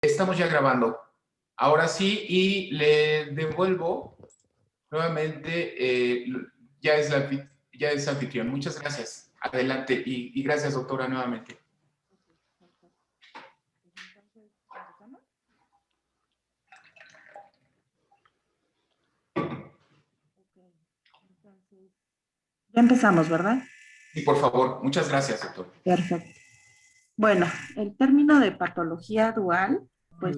Estamos ya grabando. Ahora sí, y le devuelvo nuevamente, ya es anfitrión. Muchas gracias. Adelante y gracias, doctora, nuevamente. Entonces, ¿empezamos? Okay. Entonces, ya empezamos, ¿verdad? Y por favor, muchas gracias, doctor. Perfecto. Bueno, el término de patología dual, pues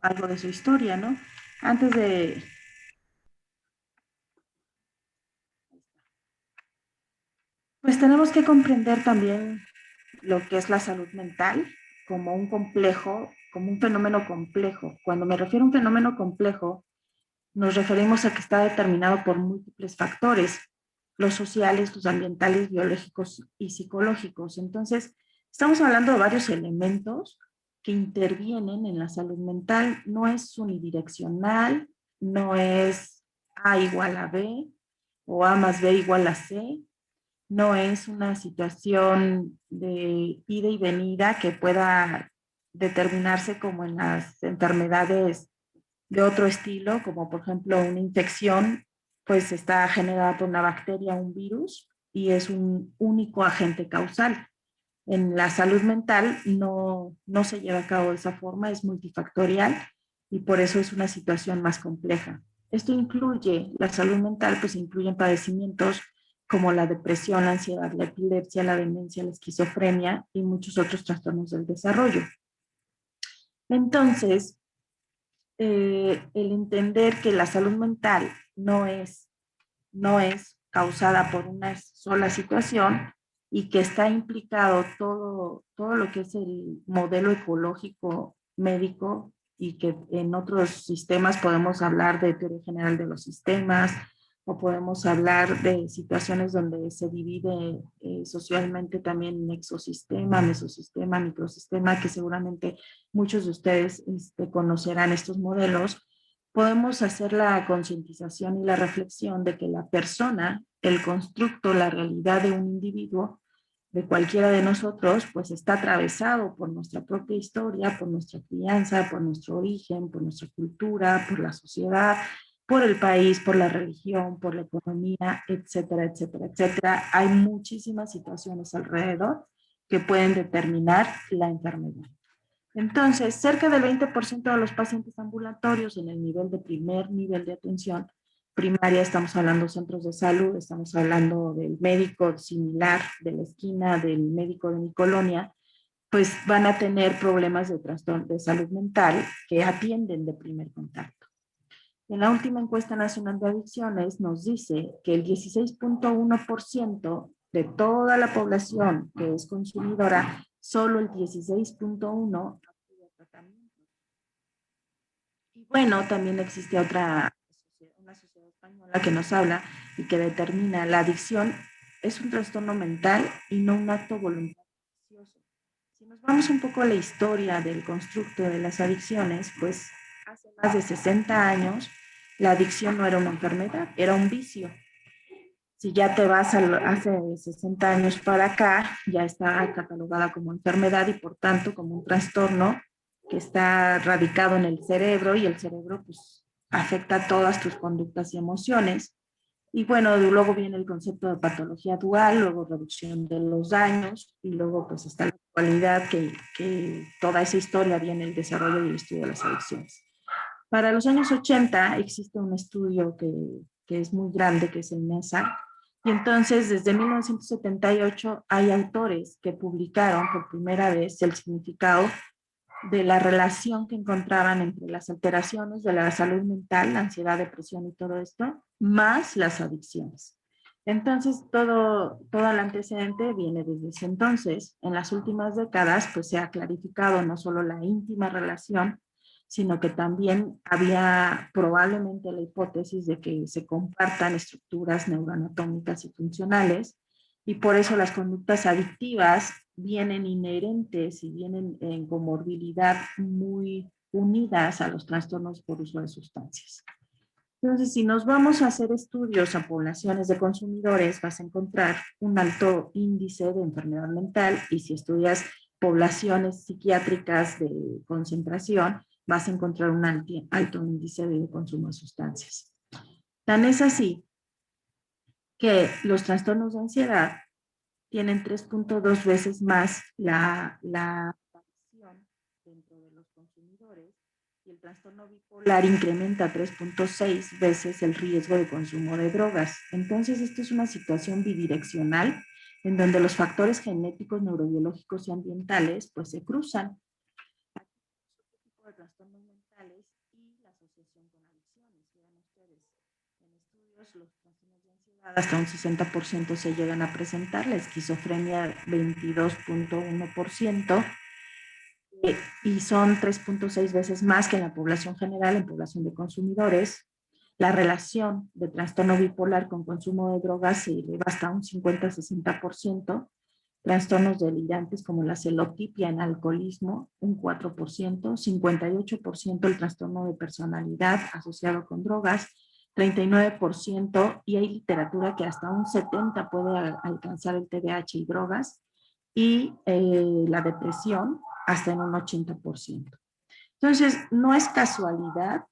algo de su historia, ¿no? Antes de... Pues tenemos que comprender también lo que es la salud mental como un complejo, como un fenómeno complejo. Cuando me refiero a un fenómeno complejo, nos referimos a que está determinado por múltiples factores, los sociales, los ambientales, biológicos y psicológicos. Entonces, estamos hablando de varios elementos que intervienen en la salud mental. No es unidireccional, no es A igual a B o A más B igual a C, no es una situación de ida y venida que pueda determinarse como en las enfermedades de otro estilo, como por ejemplo una infección, pues está generada por una bacteria, un virus, y es un único agente causal. En la salud mental no se lleva a cabo de esa forma, es multifactorial y por eso es una situación más compleja. Esto incluye, la salud mental, pues incluyen padecimientos como la depresión, la ansiedad, la epilepsia, la demencia, la esquizofrenia y muchos otros trastornos del desarrollo. Entonces, el entender que la salud mental no es causada por una sola situación y que está implicado todo lo que es el modelo ecológico médico y que en otros sistemas podemos hablar de teoría general de los sistemas o podemos hablar de situaciones donde se divide socialmente también en exosistema, mesosistema, microsistema, que seguramente muchos de ustedes conocerán estos modelos. Podemos hacer la concientización y la reflexión de que la persona, el constructo, la realidad de un individuo, de cualquiera de nosotros, pues está atravesado por nuestra propia historia, por nuestra crianza, por nuestro origen, por nuestra cultura, por la sociedad, por el país, por la religión, por la economía, etcétera, etcétera, etcétera. Hay muchísimas situaciones alrededor que pueden determinar la enfermedad. Entonces, cerca del 20% de los pacientes ambulatorios en el nivel de primer nivel de atención primaria, estamos hablando de centros de salud, estamos hablando del médico similar de la esquina, del médico de mi colonia, pues van a tener problemas de trastorno de salud mental que atienden de primer contacto. En la última encuesta nacional de adicciones nos dice que el 16.1% de toda la población que es consumidora, solo el 16.1% acude a tratamiento. Y bueno, también existe una sociedad española que nos habla y que determina la adicción es un trastorno mental y no un acto voluntario. Si nos vamos un poco a la historia del constructo de las adicciones, pues hace más de 60 años la adicción no era una enfermedad, era un vicio. Si ya te vas hace 60 años para acá, ya está catalogada como enfermedad y por tanto como un trastorno que está radicado en el cerebro y el cerebro pues afecta todas tus conductas y emociones. Y bueno, luego viene el concepto de patología dual, luego reducción de los daños y luego pues está la actualidad que toda esa historia viene el desarrollo y el estudio de las adicciones. Para los años 80 existe un estudio que es muy grande, que es el NESA, y entonces desde 1978 hay autores que publicaron por primera vez el significado de la relación que encontraban entre las alteraciones de la salud mental, la ansiedad, depresión y todo esto, más las adicciones. Entonces, todo el antecedente viene desde ese entonces. En las últimas décadas, pues se ha clarificado no solo la íntima relación, sino que también había probablemente la hipótesis de que se compartan estructuras neuroanatómicas y funcionales, y por eso las conductas adictivas vienen inherentes y vienen en comorbilidad muy unidas a los trastornos por uso de sustancias. Entonces, si nos vamos a hacer estudios a poblaciones de consumidores, vas a encontrar un alto índice de enfermedad mental, y si estudias poblaciones psiquiátricas de concentración, vas a encontrar un alto índice de consumo de sustancias. Tan es así que los trastornos de ansiedad tienen 3.2 veces más la aparición dentro de los consumidores y el trastorno bipolar incrementa 3.6 veces el riesgo de consumo de drogas. Entonces, esto es una situación bidireccional en donde los factores genéticos, neurobiológicos y ambientales pues se cruzan. Otro tipo de trastornos mentales y la asociación con adicciones. Vean ustedes, en estudios los trastornos de ansiedad hasta un 60% se llegan a presentar, la esquizofrenia 22.1%, y son 3.6 veces más que en la población general, en población de consumidores. La relación de trastorno bipolar con consumo de drogas se eleva hasta un 50-60%. Trastornos delirantes como la celotipia en alcoholismo, un 4%, 58% el trastorno de personalidad asociado con drogas, 39%, y hay literatura que hasta un 70% puede alcanzar el TDAH y drogas, y la depresión hasta en un 80%. Entonces, no es casualidad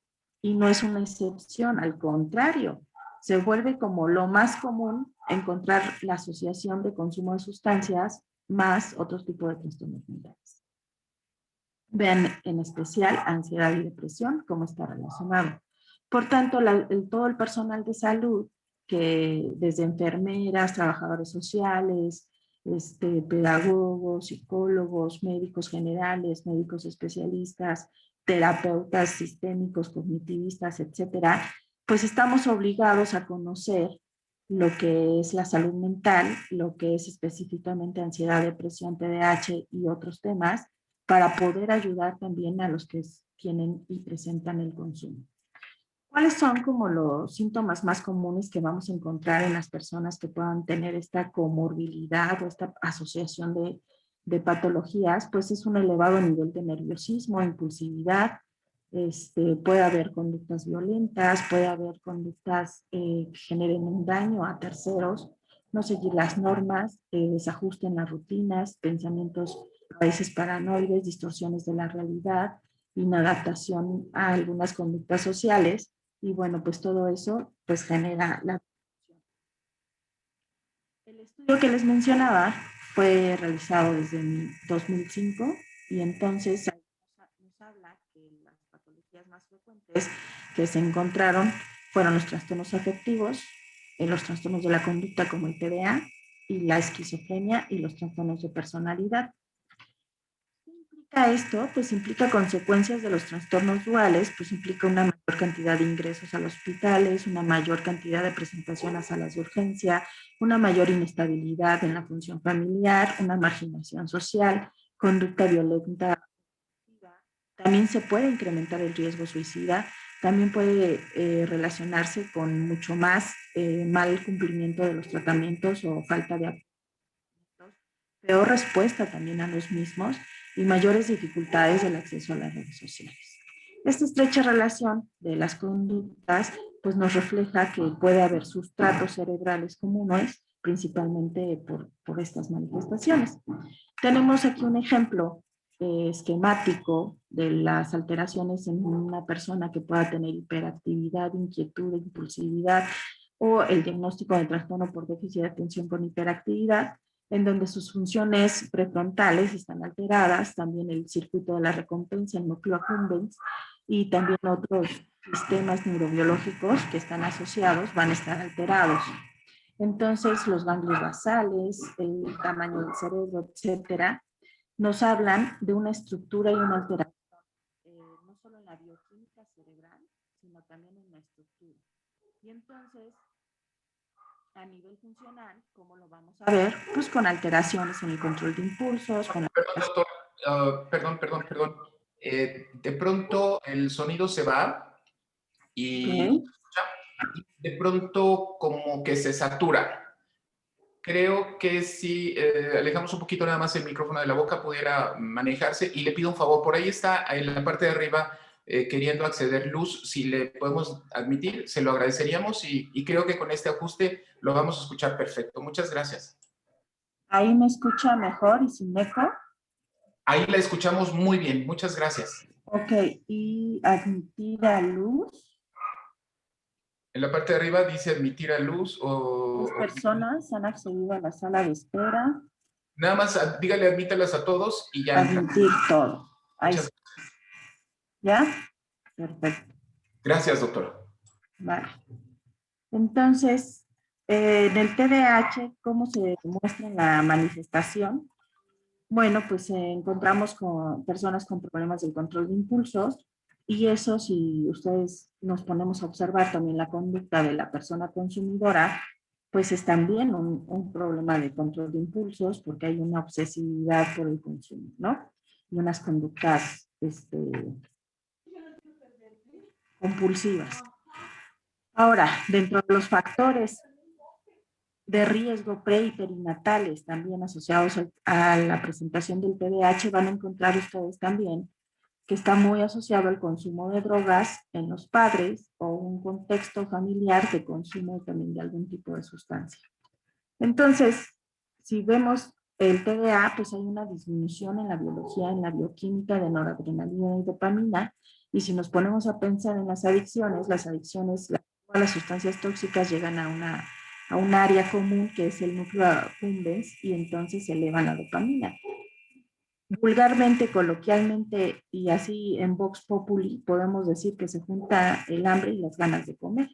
y no es una excepción, al contrario, se vuelve como lo más común encontrar la asociación de consumo de sustancias más otros tipos de trastornos mentales. Vean en especial ansiedad y depresión, cómo está relacionado. Por tanto, todo el personal de salud, que desde enfermeras, trabajadores sociales, pedagogos, psicólogos, médicos generales, médicos especialistas, terapeutas sistémicos, cognitivistas, etcétera, pues estamos obligados a conocer lo que es la salud mental, lo que es específicamente ansiedad, depresión, TDAH y otros temas, para poder ayudar también a los que tienen y presentan el consumo. ¿Cuáles son como los síntomas más comunes que vamos a encontrar en las personas que puedan tener esta comorbilidad o esta asociación de patologías? Pues es un elevado nivel de nerviosismo, impulsividad, puede haber conductas violentas, puede haber conductas que generen un daño a terceros, no seguir las normas, desajuste en las rutinas, pensamientos a veces paranoides, distorsiones de la realidad, inadaptación a algunas conductas sociales. Y bueno, pues todo eso pues genera la... El estudio que les mencionaba fue realizado desde 2005 y entonces nos habla que las patologías más frecuentes que se encontraron fueron los trastornos afectivos, los trastornos de la conducta como el TDA y la esquizofrenia y los trastornos de personalidad. Esto pues implica consecuencias de los trastornos duales, pues implica una mayor cantidad de ingresos a los hospitales, una mayor cantidad de presentación a salas de urgencia, una mayor inestabilidad en la función familiar, una marginación social, conducta violenta. También se puede incrementar el riesgo suicida, también puede relacionarse con mucho más mal cumplimiento de los tratamientos o falta de apoyo, peor respuesta también a los mismos y mayores dificultades del acceso a las redes sociales. Esta estrecha relación de las conductas pues nos refleja que puede haber sustratos cerebrales comunes, principalmente por estas manifestaciones. Tenemos aquí un ejemplo esquemático de las alteraciones en una persona que pueda tener hiperactividad, inquietud, impulsividad o el diagnóstico de trastorno por déficit de atención con hiperactividad, en donde sus funciones prefrontales están alteradas, también el circuito de la recompensa, el núcleo accumbens, y también otros sistemas neurobiológicos que están asociados van a estar alterados. Entonces, los ganglios basales, el tamaño del cerebro, etcétera, nos hablan de una estructura y una alteración, no solo en la bioquímica cerebral, sino también en la estructura. Y entonces, a nivel funcional, ¿cómo lo vamos a ver? Pues con alteraciones en el control de impulsos. Con Perdón, doctor. Perdón. De pronto el sonido se va y de pronto como que se satura. Creo que si alejamos un poquito nada más el micrófono de la boca pudiera manejarse y le pido un favor, por ahí está en la parte de arriba queriendo acceder luz, si le podemos admitir, se lo agradeceríamos y creo que con este ajuste lo vamos a escuchar perfecto. Muchas gracias. Ahí me escucha mejor y sin eco. Ahí la escuchamos muy bien. Muchas gracias. Ok, y admitir a luz. En la parte de arriba dice admitir a luz Las o personas han accedido a la sala de espera. nada más dígale admítalas a todos y ya entra. Admitir todo. Ahí Muchas está. ¿Ya? Perfecto. gracias, doctora. Vale. Entonces, en el TDAH, ¿cómo se muestra la manifestación? Bueno, pues encontramos con personas con problemas del control de impulsos y eso, si ustedes nos ponemos a observar también la conducta de la persona consumidora, pues es también un problema de control de impulsos porque hay una obsesividad por el consumo, ¿no? Y unas conductas compulsivas. Ahora, dentro de los factores de riesgo pre y perinatales también asociados a la presentación del TDAH, van a encontrar ustedes también que está muy asociado al consumo de drogas en los padres o un contexto familiar de consumo también de algún tipo de sustancia. Entonces, si vemos el TDA, pues hay una disminución en la biología, en la bioquímica de noradrenalina y dopamina, y si nos ponemos a pensar en las adicciones, las sustancias tóxicas llegan a un área común que es el núcleo accumbens y entonces se eleva la dopamina. Vulgarmente, coloquialmente y así en Vox Populi podemos decir que se junta el hambre y las ganas de comer.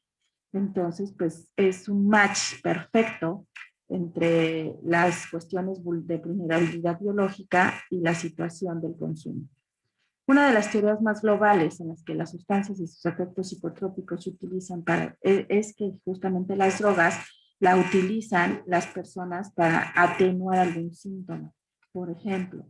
Entonces, pues es un match perfecto entre las cuestiones de vulnerabilidad biológica y la situación del consumo. Una de las teorías más globales en las que las sustancias y sus efectos psicotrópicos se utilizan es que justamente las drogas la utilizan las personas para atenuar algún síntoma. Por ejemplo,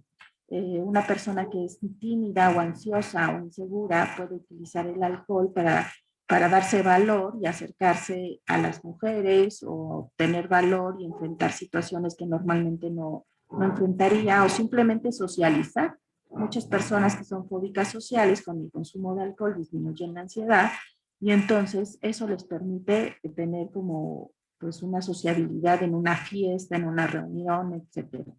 una persona que es tímida o ansiosa o insegura puede utilizar el alcohol para darse valor y acercarse a las mujeres o tener valor y enfrentar situaciones que normalmente no enfrentaría o simplemente socializar. Muchas personas que son fóbicas sociales con el consumo de alcohol disminuyen la ansiedad y entonces eso les permite tener como pues una sociabilidad en una fiesta, en una reunión, etcétera.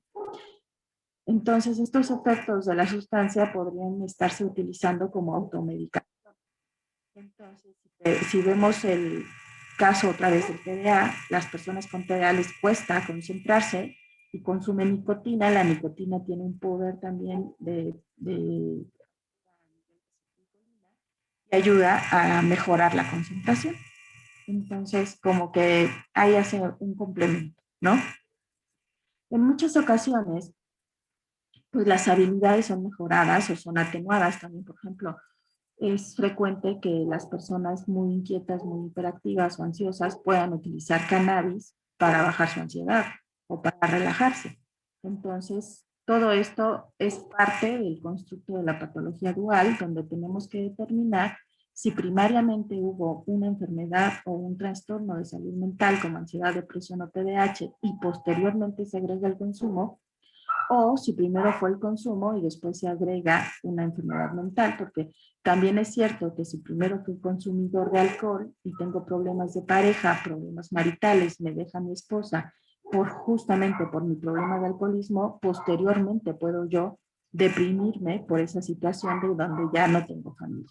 Entonces estos efectos de la sustancia podrían estarse utilizando como automedicación. Entonces, si vemos el caso otra vez del TDA, las personas con TDA les cuesta concentrarse y consumen nicotina. La nicotina tiene un poder también y ayuda a mejorar la concentración. Entonces, como que ahí hace un complemento, ¿no? En muchas ocasiones, pues las habilidades son mejoradas o son atenuadas también. Por ejemplo, es frecuente que las personas muy inquietas, muy hiperactivas o ansiosas puedan utilizar cannabis para bajar su ansiedad o para relajarse. Entonces, todo esto es parte del constructo de la patología dual, donde tenemos que determinar si primariamente hubo una enfermedad o un trastorno de salud mental como ansiedad, depresión o TDAH y posteriormente se agrega el consumo, o si primero fue el consumo y después se agrega una enfermedad mental, porque también es cierto que si primero fui consumidor de alcohol y tengo problemas de pareja, problemas maritales, me deja mi esposa justamente por mi problema de alcoholismo, posteriormente puedo yo deprimirme por esa situación de donde ya no tengo familia.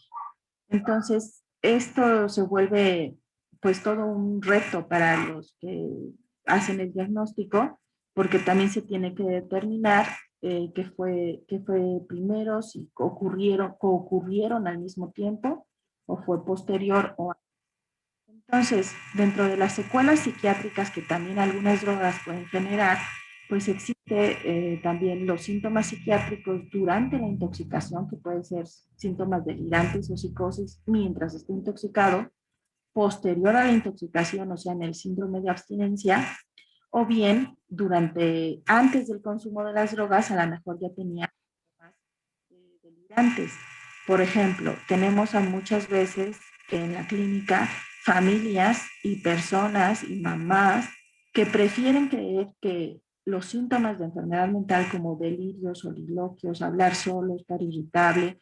Entonces, esto se vuelve pues todo un reto para los que hacen el diagnóstico, porque también se tiene que determinar qué fue primero, si ocurrieron al mismo tiempo o fue posterior. Entonces, dentro de las secuelas psiquiátricas que también algunas drogas pueden generar, pues existe también los síntomas psiquiátricos durante la intoxicación, que pueden ser síntomas delirantes o psicosis mientras esté intoxicado, posterior a la intoxicación, o sea, en el síndrome de abstinencia, o bien antes del consumo de las drogas, a lo mejor ya tenía delirantes. Por ejemplo, tenemos a muchas veces en la clínica familias y personas y mamás que prefieren creer que los síntomas de enfermedad mental como delirios, soliloquios, hablar solo, estar irritable,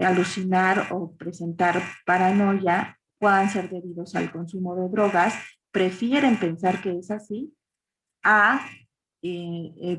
alucinar o presentar paranoia puedan ser debidos al consumo de drogas, prefieren pensar que es así a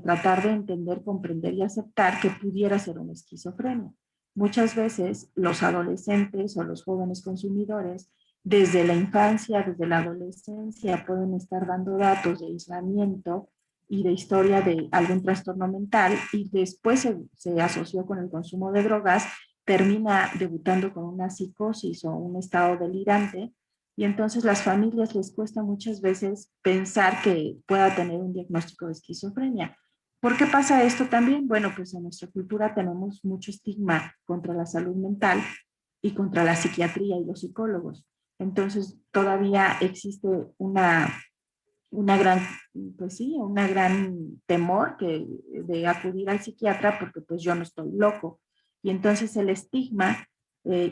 tratar de entender, comprender y aceptar que pudiera ser una esquizofrenia. Muchas veces los adolescentes o los jóvenes consumidores, desde la infancia, desde la adolescencia, pueden estar dando datos de aislamiento y de historia de algún trastorno mental, y después se asoció con el consumo de drogas, termina debutando con una psicosis o un estado delirante, y entonces las familias les cuesta muchas veces pensar que pueda tener un diagnóstico de esquizofrenia. ¿Por qué pasa esto también? Bueno, pues en nuestra cultura tenemos mucho estigma contra la salud mental y contra la psiquiatría y los psicólogos. Entonces todavía existe una gran, pues sí, una gran temor de acudir al psiquiatra porque pues yo no estoy loco. Y entonces el estigma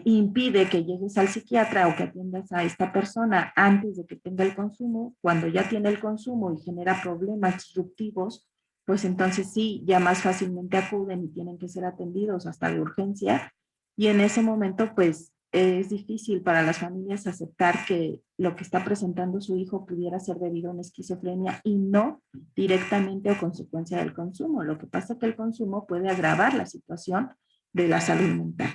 impide que llegues al psiquiatra o que atiendas a esta persona antes de que tenga el consumo. Cuando ya tiene el consumo y genera problemas disruptivos, pues entonces sí, ya más fácilmente acuden y tienen que ser atendidos hasta de urgencia. Y en ese momento, pues es difícil para las familias aceptar que lo que está presentando su hijo pudiera ser debido a una esquizofrenia y no directamente o consecuencia del consumo. Lo que pasa es que el consumo puede agravar la situación de la salud mental.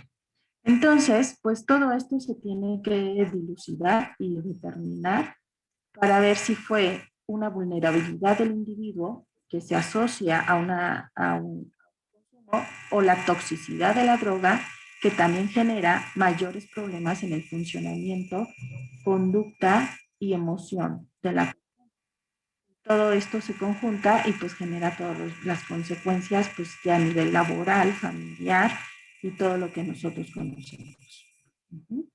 Entonces, pues todo esto se tiene que dilucidar y determinar para ver si fue una vulnerabilidad del individuo que se asocia a un consumo, o la toxicidad de la droga, que también genera mayores problemas en el funcionamiento, conducta y emoción de la. Todo esto se conjunta y pues genera todas las consecuencias pues ya a nivel laboral, familiar y todo lo que nosotros conocemos. Uh-huh.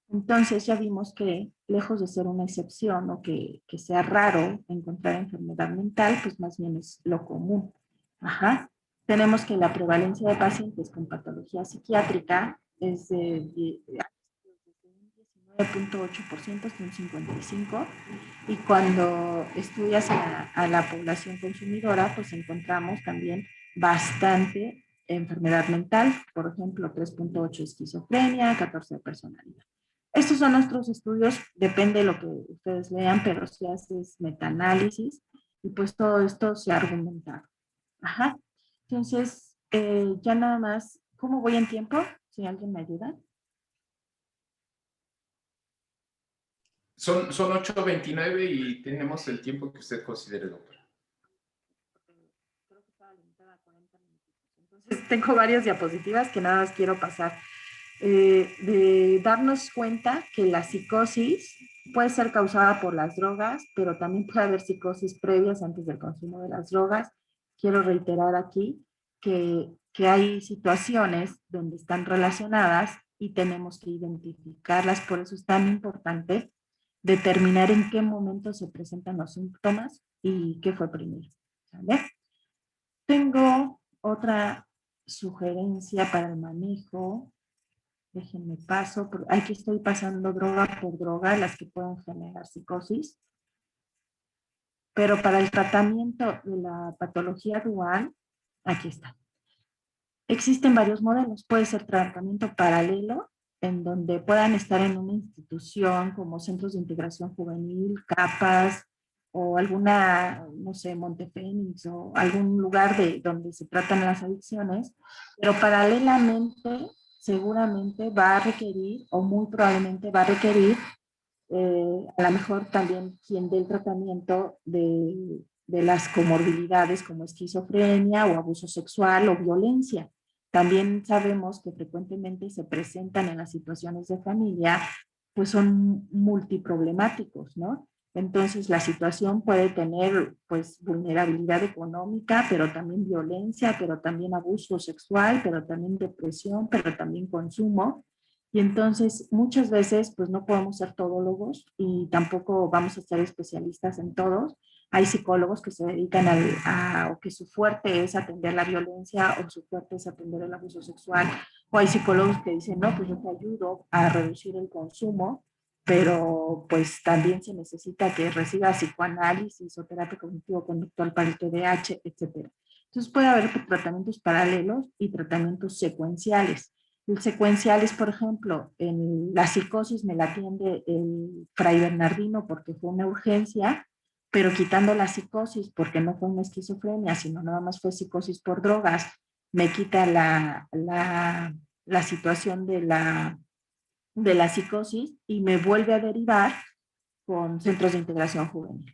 Entonces ya vimos que lejos de ser una excepción o que sea raro encontrar enfermedad mental, pues más bien es lo común. Ajá. Tenemos que la prevalencia de pacientes con patología psiquiátrica es de 19.8% hasta un 55%, y cuando estudias a la población consumidora, pues encontramos también bastante enfermedad mental, por ejemplo, 3.8 esquizofrenia, 14 personalidad. Estos son nuestros estudios, depende de lo que ustedes lean, pero si haces metaanálisis y pues todo esto se ha argumentado. Ajá. Entonces, ya nada más, ¿cómo voy en tiempo? Si alguien me ayuda. Son 8:29 y tenemos el tiempo que usted considere, doctora. Creo que estaba limitada a 40 minutos. Entonces, tengo varias diapositivas que nada más quiero pasar. De darnos cuenta que la psicosis puede ser causada por las drogas, pero también puede haber psicosis previas antes del consumo de las drogas. Quiero reiterar aquí que hay situaciones donde están relacionadas y tenemos que identificarlas. Por eso es tan importante determinar en qué momento se presentan los síntomas y qué fue primero. ¿Vale? Tengo otra sugerencia para el manejo. Déjenme paso, aquí estoy pasando droga por droga, las que pueden generar psicosis. Pero para el tratamiento de la patología dual, aquí está. Existen varios modelos. Puede ser tratamiento paralelo, en donde puedan estar en una institución como centros de integración juvenil, CAPAS, o alguna, no sé, Montefénix, o algún lugar donde se tratan las adicciones, pero paralelamente seguramente va a requerir, o muy probablemente va a requerir, a lo mejor también quien dé el tratamiento de las comorbilidades como esquizofrenia o abuso sexual o violencia. También sabemos que frecuentemente se presentan en las situaciones de familia, pues son multiproblemáticos, ¿no? Entonces la situación puede tener pues vulnerabilidad económica, pero también violencia, pero también abuso sexual, pero también depresión, pero también consumo. Y entonces muchas veces pues no podemos ser todólogos y tampoco vamos a ser especialistas en todos. Hay psicólogos que se dedican o que su fuerte es atender la violencia, o su fuerte es atender el abuso sexual, o hay psicólogos que dicen, no, pues yo te ayudo a reducir el consumo, pero pues también se necesita que reciba psicoanálisis o terapia cognitivo-conductual para el TDAH, etcétera. Entonces puede haber tratamientos paralelos y tratamientos secuenciales. El secuencial es, por ejemplo, en la psicosis me la atiende el Fray Bernardino porque fue una urgencia, pero quitando la psicosis, porque no fue una esquizofrenia, sino nada más fue psicosis por drogas, me quita la situación de la psicosis y me vuelve a derivar con centros de integración juvenil.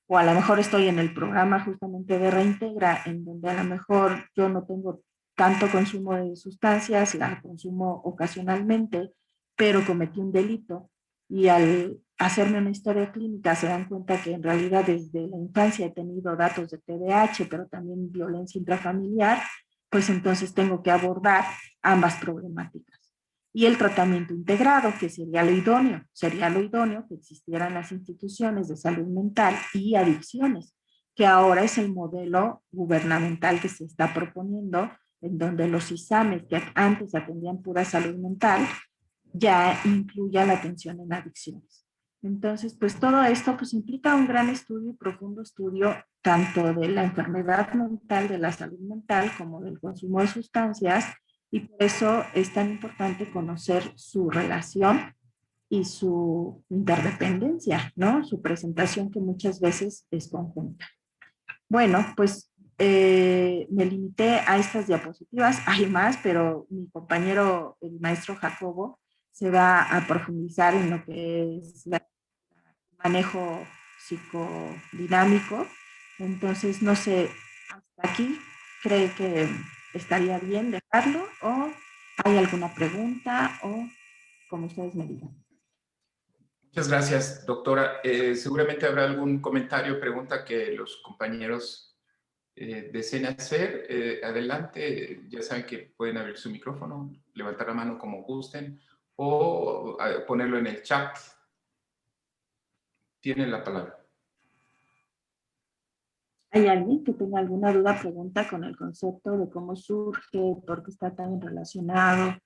O a lo mejor estoy en el programa justamente de Reintegra, en donde a lo mejor yo no tengo tanto consumo de sustancias, la consumo ocasionalmente, pero cometí un delito. Y al hacerme una historia clínica se dan cuenta que en realidad desde la infancia he tenido datos de TDAH, pero también violencia intrafamiliar, pues entonces tengo que abordar ambas problemáticas. Y el tratamiento integrado, que sería lo idóneo que existieran las instituciones de salud mental y adicciones, que ahora es el modelo gubernamental que se está proponiendo, en donde los ISAMES, que antes atendían pura salud mental, ya incluya la atención en adicciones. Entonces, pues todo esto pues implica un gran estudio y profundo estudio tanto de la enfermedad mental, de la salud mental, como del consumo de sustancias, y por eso es tan importante conocer su relación y su interdependencia, ¿no? Su presentación que muchas veces es conjunta. Bueno, pues me limité a estas diapositivas, hay más, pero mi compañero, el maestro Jacobo, se va a profundizar en lo que es el manejo psicodinámico. Entonces, no sé, hasta aquí cree que estaría bien dejarlo o hay alguna pregunta o como ustedes me digan. Muchas gracias, doctora. Seguramente habrá algún comentario o pregunta que los compañeros deseen hacer. Adelante, ya saben que pueden abrir su micrófono, levantar la mano como gusten o ponerlo en el chat. Tienen la palabra. ¿Hay alguien que tenga alguna duda, pregunta con el concepto de cómo surge, por qué está tan relacionado,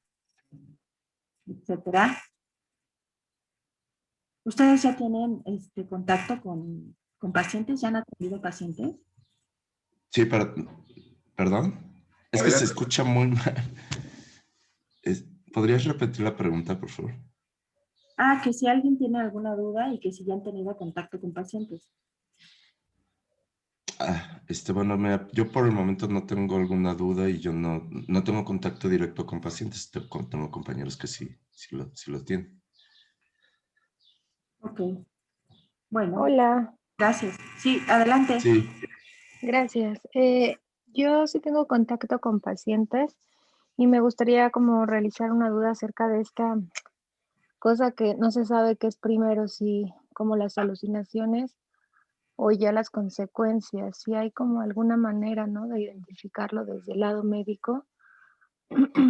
etcétera? ¿Ustedes ya tienen contacto con pacientes? ¿Ya han atendido pacientes? Sí, perdón. Es que se escucha muy mal. ¿Podrías repetir la pregunta, por favor? Que si alguien tiene alguna duda y que si ya han tenido contacto con pacientes. Bueno, yo por el momento no tengo alguna duda y yo no tengo contacto directo con pacientes. Tengo compañeros que sí lo tienen. Ok. Bueno. Hola. Gracias. Sí, adelante. Sí. Gracias. Yo sí tengo contacto con pacientes y me gustaría como realizar una duda acerca de esta cosa que no se sabe qué es primero, si como las alucinaciones o ya las consecuencias, si hay como alguna manera, ¿no?, de identificarlo desde el lado médico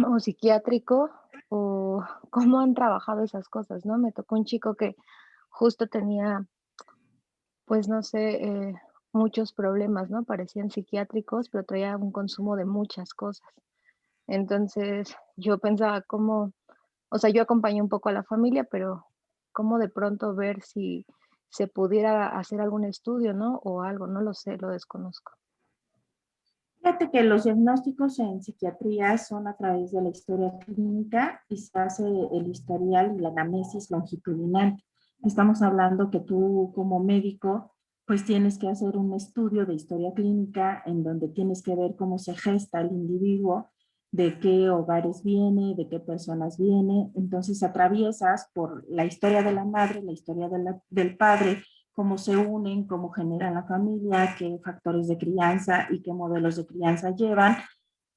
o psiquiátrico, o cómo han trabajado esas cosas, ¿no? Me tocó un chico que justo tenía, pues no sé, muchos problemas, ¿no? Parecían psiquiátricos, pero traía un consumo de muchas cosas. Entonces, yo pensaba cómo, o sea, yo acompañé un poco a la familia, pero cómo de pronto ver si se pudiera hacer algún estudio, ¿no? O algo, no lo sé, lo desconozco. Fíjate que los diagnósticos en psiquiatría son a través de la historia clínica y se hace el historial y la anamnesis longitudinal. Estamos hablando que tú como médico pues tienes que hacer un estudio de historia clínica en donde tienes que ver cómo se gesta el individuo, de qué hogares viene, de qué personas viene. Entonces atraviesas por la historia de la madre, la historia del padre, cómo se unen, cómo generan la familia, qué factores de crianza y qué modelos de crianza llevan,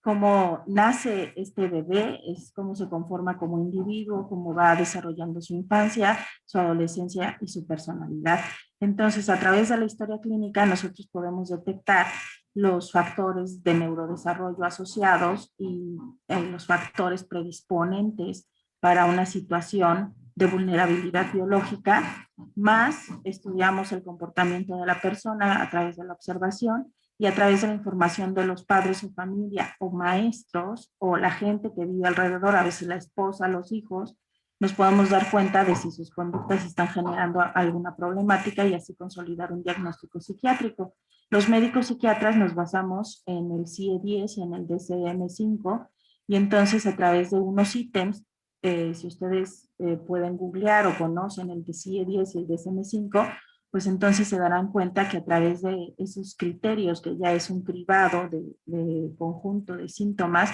cómo nace este bebé, es cómo se conforma como individuo, cómo va desarrollando su infancia, su adolescencia y su personalidad. Entonces, a través de la historia clínica, nosotros podemos detectar los factores de neurodesarrollo asociados y los factores predisponentes para una situación de vulnerabilidad biológica, más estudiamos el comportamiento de la persona a través de la observación y a través de la información de los padres o familia o maestros o la gente que vive alrededor, a veces la esposa, los hijos, nos podemos dar cuenta de si sus conductas están generando alguna problemática y así consolidar un diagnóstico psiquiátrico. Los médicos psiquiatras nos basamos en el CIE-10 y en el DCM-5 y entonces a través de unos ítems, si ustedes pueden googlear o conocen el CIE-10 y el DCM-5, pues entonces se darán cuenta que a través de esos criterios, que ya es un cribado de conjunto de síntomas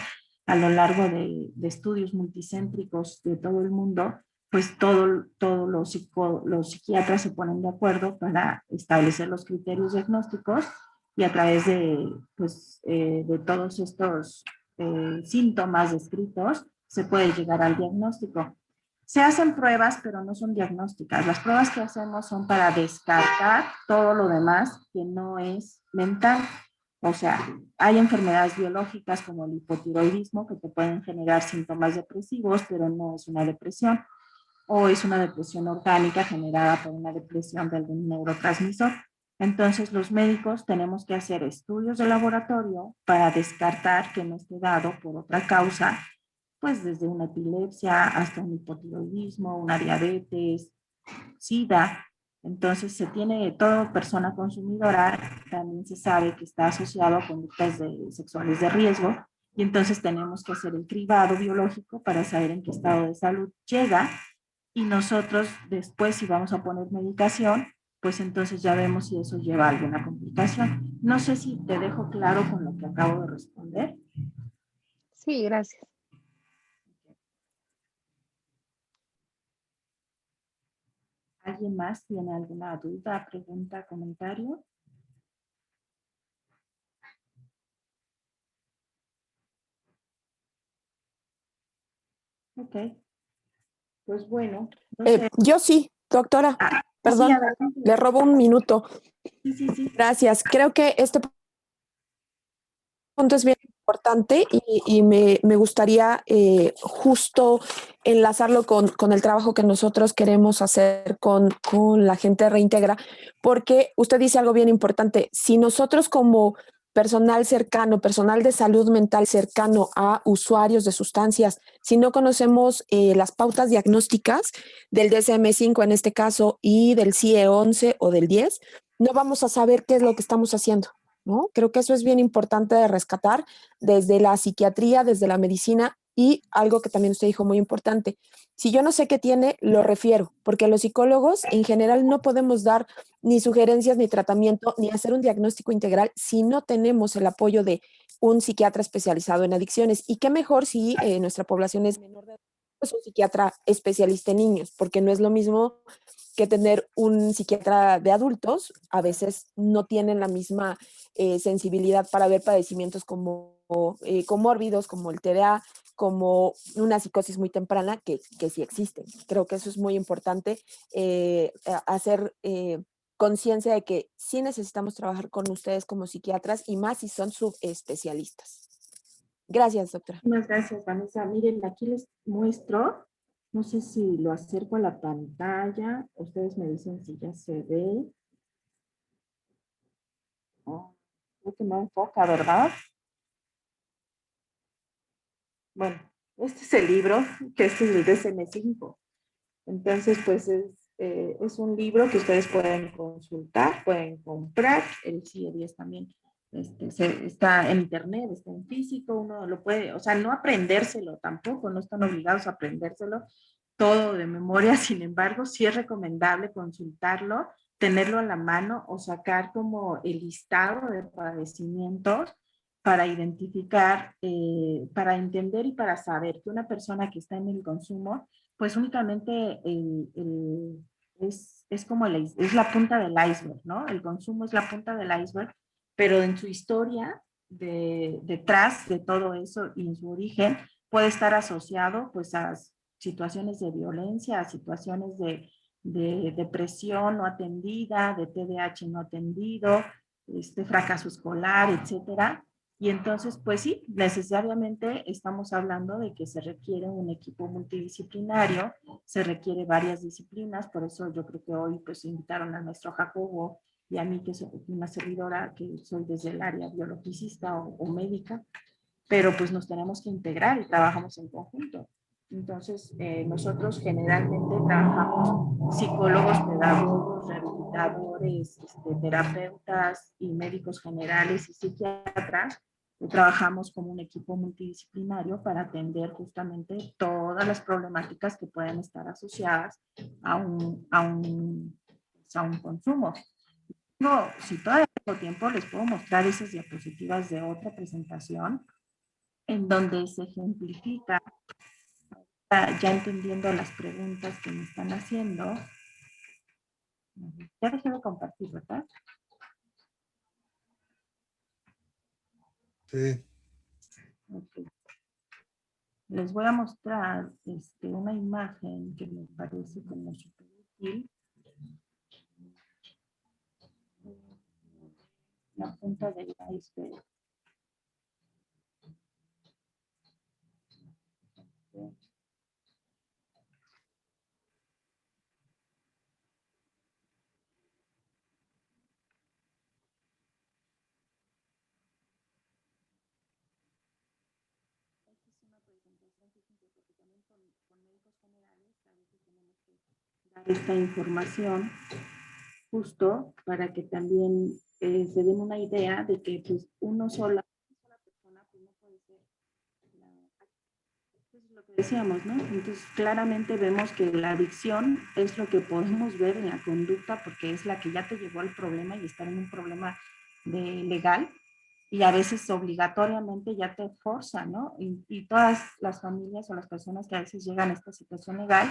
a lo largo de estudios multicéntricos de todo el mundo, pues todos los psiquiatras se ponen de acuerdo para establecer los criterios diagnósticos y a través de todos estos síntomas descritos se puede llegar al diagnóstico. Se hacen pruebas, pero no son diagnósticas. Las pruebas que hacemos son para descartar todo lo demás que no es mental. O sea, hay enfermedades biológicas como el hipotiroidismo que te pueden generar síntomas depresivos, pero no es una depresión. O es una depresión orgánica generada por una depresión de algún neurotransmisor. Entonces, los médicos tenemos que hacer estudios de laboratorio para descartar que no esté dado por otra causa, pues desde una epilepsia hasta un hipotiroidismo, una diabetes, SIDA. Entonces, se tiene, toda persona consumidora también se sabe que está asociado a conductas sexuales de riesgo, y entonces tenemos que hacer el cribado biológico para saber en qué estado de salud llega, y nosotros después, si vamos a poner medicación, pues entonces ya vemos si eso lleva a alguna complicación. No sé si te dejo claro con lo que acabo de responder. Sí, gracias. ¿Alguien más tiene alguna duda, pregunta, comentario? Ok, pues bueno, no sé. Yo sí, doctora, Sí, perdón, adelante. le robo un minuto. Sí. Gracias. Creo que este punto es bien importante y me gustaría justo enlazarlo con el trabajo que nosotros queremos hacer con la gente de Reintegra, porque usted dice algo bien importante. Si nosotros como personal cercano, personal de salud mental cercano a usuarios de sustancias, si no conocemos las pautas diagnósticas del DSM-5 en este caso y del CIE-11 o del 10, no vamos a saber qué es lo que estamos haciendo, ¿no? Creo que eso es bien importante de rescatar desde la psiquiatría, desde la medicina, y algo que también usted dijo muy importante. Si yo no sé qué tiene, lo refiero, porque los psicólogos en general no podemos dar ni sugerencias, ni tratamiento, ni hacer un diagnóstico integral si no tenemos el apoyo de un psiquiatra especializado en adicciones. Y qué mejor si nuestra población es menor de edad, pues un psiquiatra especialista en niños, porque no es lo mismo que tener un psiquiatra de adultos. A veces no tienen la misma sensibilidad para ver padecimientos como comórbidos, como el TDA, como una psicosis muy temprana, que sí existen. Creo que eso es muy importante, hacer conciencia de que sí necesitamos trabajar con ustedes como psiquiatras, y más si son subespecialistas. Gracias, doctora. Muchas gracias, Vanessa. Miren, aquí les muestro, no sé si lo acerco a la pantalla, ustedes me dicen si ya se ve. Oh, creo que no enfoca, ¿verdad? Bueno, este es el libro, que este es el DSM-5. Entonces, pues es un libro que ustedes pueden consultar, pueden comprar. El CIE-10 también está en internet, está en físico, uno lo puede, o sea, no aprendérselo tampoco, no están obligados a aprendérselo todo de memoria. Sin embargo, sí es recomendable consultarlo, tenerlo a la mano o sacar como el listado de padecimientos para identificar, para entender y para saber que una persona que está en el consumo, pues únicamente es como es la punta del iceberg, ¿no? El consumo es la punta del iceberg, pero en su historia, detrás de todo eso y en su origen, puede estar asociado pues a situaciones de violencia, a situaciones de depresión no atendida, de TDAH no atendido, fracaso escolar, etcétera. Y entonces, pues sí, necesariamente estamos hablando de que se requiere un equipo multidisciplinario, se requiere varias disciplinas. Por eso yo creo que hoy pues invitaron al maestro Jacobo y a mí, que soy una servidora, que soy desde el área biologicista o médica, pero pues nos tenemos que integrar y trabajamos en conjunto. Entonces, nosotros generalmente trabajamos psicólogos, pedagogos, rehabilitadores, terapeutas y médicos generales y psiquiatras. Trabajamos como un equipo multidisciplinario para atender justamente todas las problemáticas que pueden estar asociadas a un a un consumo. No, si todavía tengo tiempo, les puedo mostrar esas diapositivas de otra presentación en donde se ejemplifica, ya entendiendo las preguntas que me están haciendo. Ya dejé de compartir, ¿verdad? Sí. Okay. Les voy a mostrar una imagen que me parece como súper útil. La punta del iceberg. Esta información justo para que también se den una idea de que pues una sola persona pues, no puede ser pues, lo que decíamos, ¿no? Entonces claramente vemos que la adicción es lo que podemos ver en la conducta porque es la que ya te llevó al problema y estar en un problema legal y a veces obligatoriamente ya te forza, ¿no? Y todas las familias o las personas que a veces llegan a esta situación legal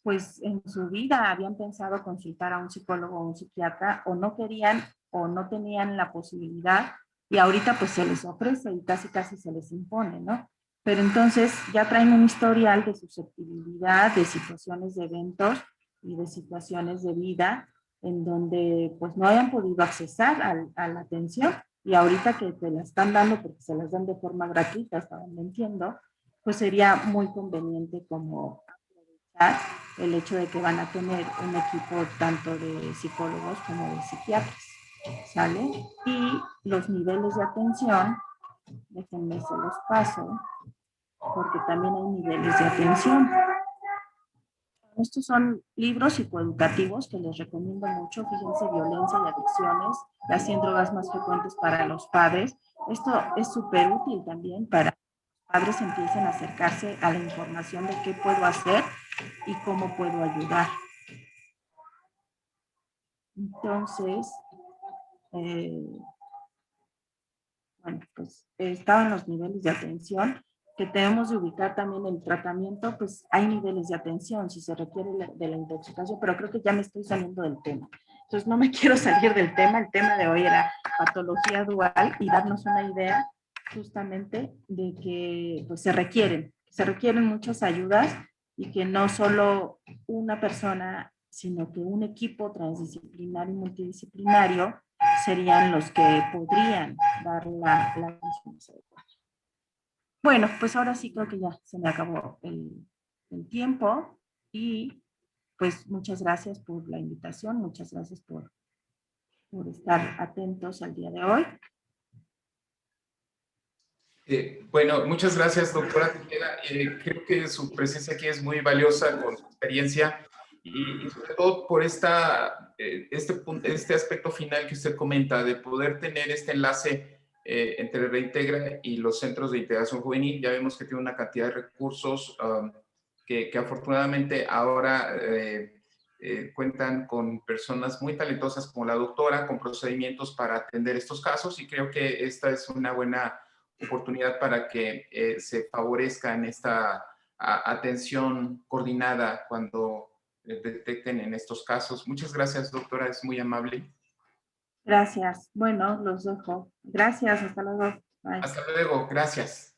pues en su vida habían pensado consultar a un psicólogo o un psiquiatra o no querían o no tenían la posibilidad y ahorita pues se les ofrece y casi casi se les impone, ¿no? Pero entonces ya traen un historial de susceptibilidad, de situaciones de eventos y de situaciones de vida en donde pues no hayan podido accesar a la atención y ahorita que te la están dando porque se las dan de forma gratuita, hasta donde entiendo, pues sería muy conveniente como el hecho de que van a tener un equipo tanto de psicólogos como de psiquiatras, ¿sale? Y los niveles de atención, déjenme se los paso, porque también hay niveles de atención. Estos son libros psicoeducativos que les recomiendo mucho. Fíjense, violencia y adicciones, las 100 drogas más frecuentes para los padres. Esto es súper útil también para que los padres empiecen a acercarse a la información de qué puedo hacer y cómo puedo ayudar. Entonces, bueno, pues estaban los niveles de atención que tenemos de ubicar también el tratamiento, pues hay niveles de atención si se requiere de la intoxicación, pero creo que ya me estoy saliendo del tema. Entonces no me quiero salir del tema, el tema de hoy era patología dual y darnos una idea justamente de que pues, se requieren muchas ayudas y que no solo una persona, sino que un equipo transdisciplinario y multidisciplinario serían los que podrían dar la atención adecuada. Bueno, pues ahora sí creo que ya se me acabó el tiempo y pues muchas gracias por la invitación, muchas gracias por estar atentos al día de hoy. Bueno, muchas gracias, doctora Tejeda. Creo que su presencia aquí es muy valiosa con su experiencia y sobre todo por este aspecto final que usted comenta, de poder tener este enlace entre Reintegra y los centros de integración juvenil. Ya vemos que tiene una cantidad de recursos que afortunadamente ahora cuentan con personas muy talentosas como la doctora, con procedimientos para atender estos casos y creo que esta es una buena oportunidad para que se favorezca en esta atención coordinada cuando detecten en estos casos. Muchas gracias, doctora, es muy amable. Gracias. Bueno, los dejo. Gracias, hasta luego. Bye. Hasta luego, gracias.